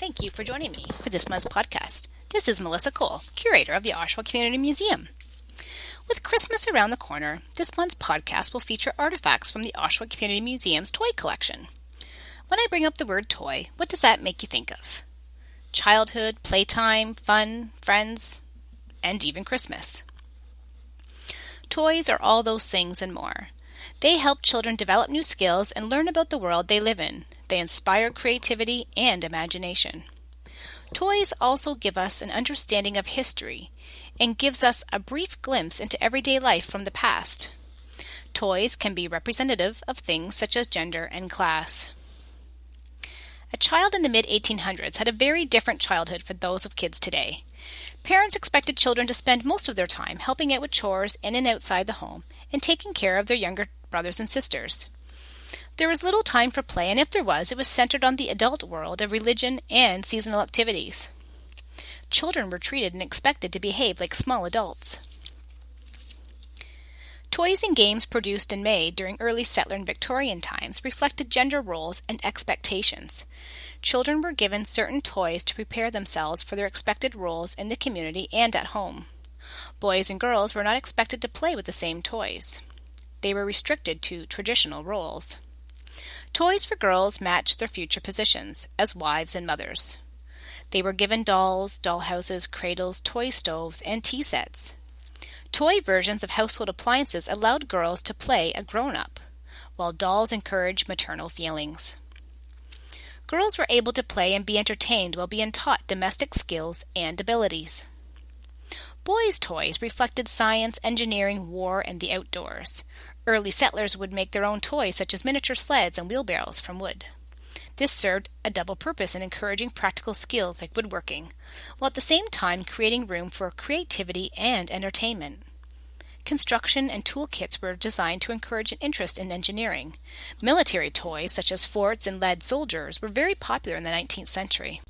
Thank you for joining me for this month's podcast. This is Melissa Cole, curator of the Oshawa Community Museum. With Christmas around the corner, this month's podcast will feature artifacts from the Oshawa Community Museum's toy collection. When I bring up the word toy, what does that make you think of? Childhood, playtime, fun, friends, and even Christmas. Toys are all those things and more. They help children develop new skills and learn about the world they live in. They inspire creativity and imagination. Toys also give us an understanding of history and gives us a brief glimpse into everyday life from the past. Toys can be representative of things such as gender and class. A child in the mid-1800s had a very different childhood from those of kids today. Parents expected children to spend most of their time helping out with chores in and outside the home and taking care of their younger brothers and sisters. There was little time for play, and if there was, it was centered on the adult world of religion and seasonal activities. Children were treated and expected to behave like small adults. Toys and games produced and made during early settler and Victorian times reflected gender roles and expectations. Children were given certain toys to prepare themselves for their expected roles in the community and at home. Boys and girls were not expected to play with the same toys. They were restricted to traditional roles. Toys for girls matched their future positions as wives and mothers. They were given dolls, dollhouses, cradles, toy stoves, and tea sets. Toy versions of household appliances allowed girls to play a grown-up, while dolls encouraged maternal feelings. Girls were able to play and be entertained while being taught domestic skills and abilities. Boys' toys reflected science, engineering, war, and the outdoors. Early settlers would make their own toys such as miniature sleds and wheelbarrows from wood. This served a double purpose in encouraging practical skills like woodworking, while at the same time creating room for creativity and entertainment. Construction and toolkits were designed to encourage an interest in engineering. Military toys, such as forts and lead soldiers, were very popular in the 19th century.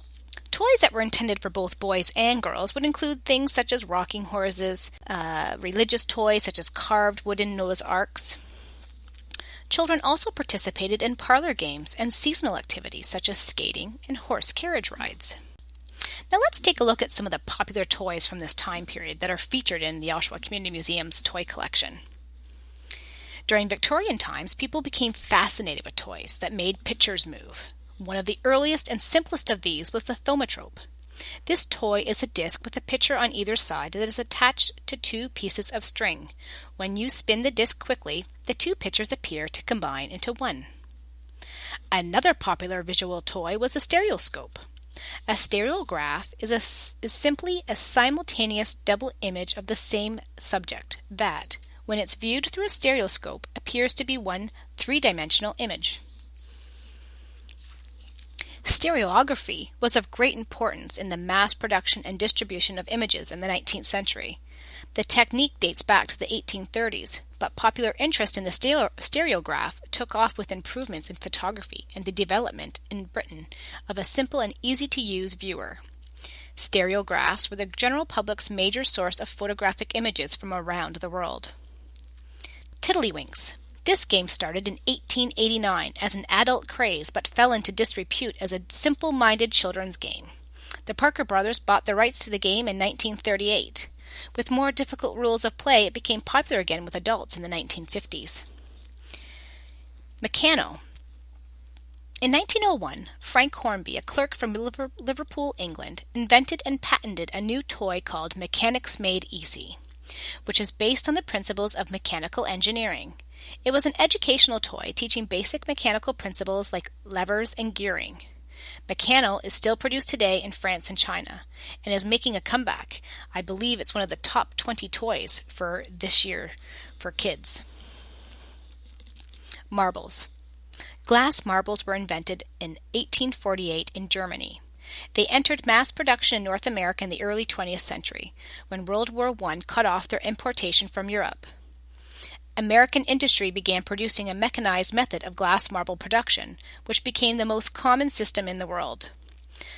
Toys that were intended for both boys and girls would include things such as rocking horses, religious toys such as carved wooden Noah's Arks. Children also participated in parlor games and seasonal activities such as skating and horse carriage rides. Now let's take a look at some of the popular toys from this time period that are featured in the Oshawa Community Museum's toy collection. During Victorian times, people became fascinated with toys that made pictures move. One of the earliest and simplest of these was the Trope. This toy is a disc with a picture on either side that is attached to two pieces of string. When you spin the disc quickly, the two pictures appear to combine into one. Another popular visual toy was a stereoscope. A stereograph is simply a simultaneous double image of the same subject that, when it's viewed through a stereoscope, appears to be one three-dimensional image. Stereography was of great importance in the mass production and distribution of images in the 19th century. The technique dates back to the 1830s, but popular interest in the stereograph took off with improvements in photography and the development in Britain of a simple and easy-to-use viewer. Stereographs were the general public's major source of photographic images from around the world. Tiddlywinks. This game started in 1889 as an adult craze but fell into disrepute as a simple-minded children's game. The Parker brothers bought the rights to the game in 1938. With more difficult rules of play, it became popular again with adults in the 1950s. Meccano. In 1901, Frank Hornby, a clerk from Liverpool, England, invented and patented a new toy called Mechanics Made Easy, which is based on the principles of mechanical engineering. It was an educational toy teaching basic mechanical principles like levers and gearing. Meccano is still produced today in France and China and is making a comeback. I believe it's one of the top 20 toys for this year for kids. Marbles. Glass marbles were invented in 1848 in Germany. They entered mass production in North America in the early 20th century, when World War I cut off their importation from Europe. American industry began producing a mechanized method of glass marble production, which became the most common system in the world.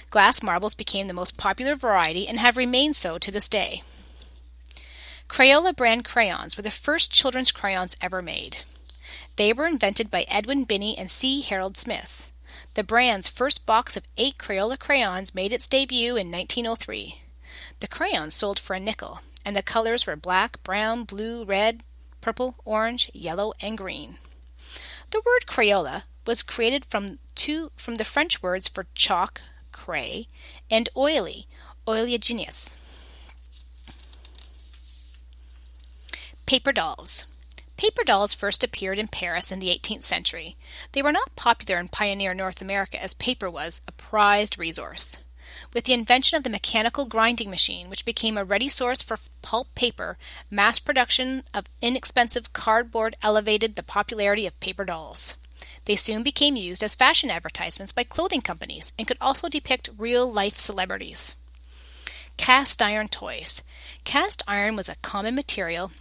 Glass marbles became the most popular variety and have remained so to this day. Crayola brand crayons were the first children's crayons ever made. They were invented by Edwin Binney and C. Harold Smith. The brand's first box of 8 Crayola crayons made its debut in 1903. The crayons sold for a nickel, and the colors were black, brown, blue, red, purple, orange, yellow, and green. The word Crayola was created from the French words for chalk, cray, and oily, oleaginous. Paper dolls. Paper dolls first appeared in Paris in the 18th century. They were not popular in pioneer North America as paper was a prized resource. With the invention of the mechanical grinding machine, which became a ready source for pulp paper, mass production of inexpensive cardboard elevated the popularity of paper dolls. They soon became used as fashion advertisements by clothing companies and could also depict real-life celebrities. Cast iron toys. Cast iron was a common material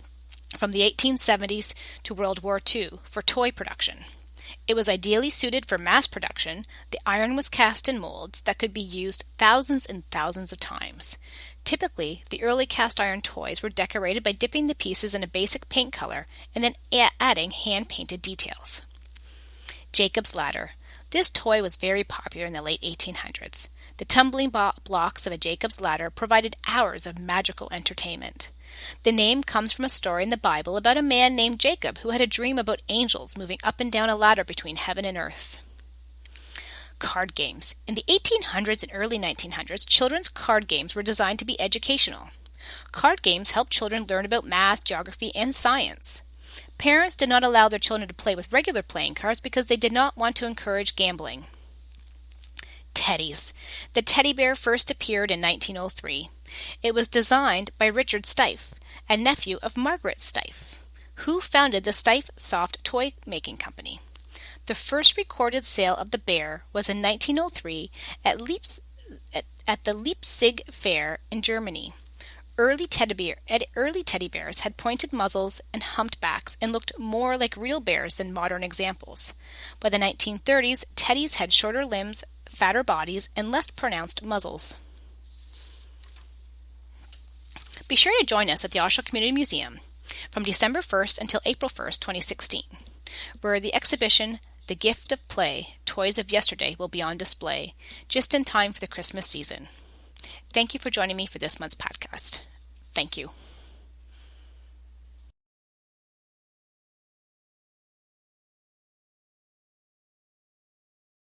from the 1870s to World War II for toy production. It was ideally suited for mass production. The iron was cast in molds that could be used thousands and thousands of times. Typically, the early cast iron toys were decorated by dipping the pieces in a basic paint color and then adding hand-painted details. Jacob's Ladder. This toy was very popular in the late 1800s. The tumbling blocks of a Jacob's Ladder provided hours of magical entertainment. The name comes from a story in the Bible about a man named Jacob who had a dream about angels moving up and down a ladder between heaven and earth. Card games. In the 1800s and early 1900s, children's card games were designed to be educational. Card games helped children learn about math, geography, and science. Parents did not allow their children to play with regular playing cards because they did not want to encourage gambling. Teddies. The teddy bear first appeared in 1903. It was designed by Richard Steiff, a nephew of Margaret Steiff, who founded the Steiff Soft Toy Making Company. The first recorded sale of the bear was in 1903 at the Leipzig Fair in Germany. Early teddy bears had pointed muzzles and humped backs and looked more like real bears than modern examples. By the 1930s, teddies had shorter limbs, fatter bodies, and less pronounced muzzles. Be sure to join us at the Oshawa Community Museum from December 1st until April 1st, 2016, where the exhibition The Gift of Play, Toys of Yesterday will be on display, just in time for the Christmas season. Thank you for joining me for this month's podcast. Thank you.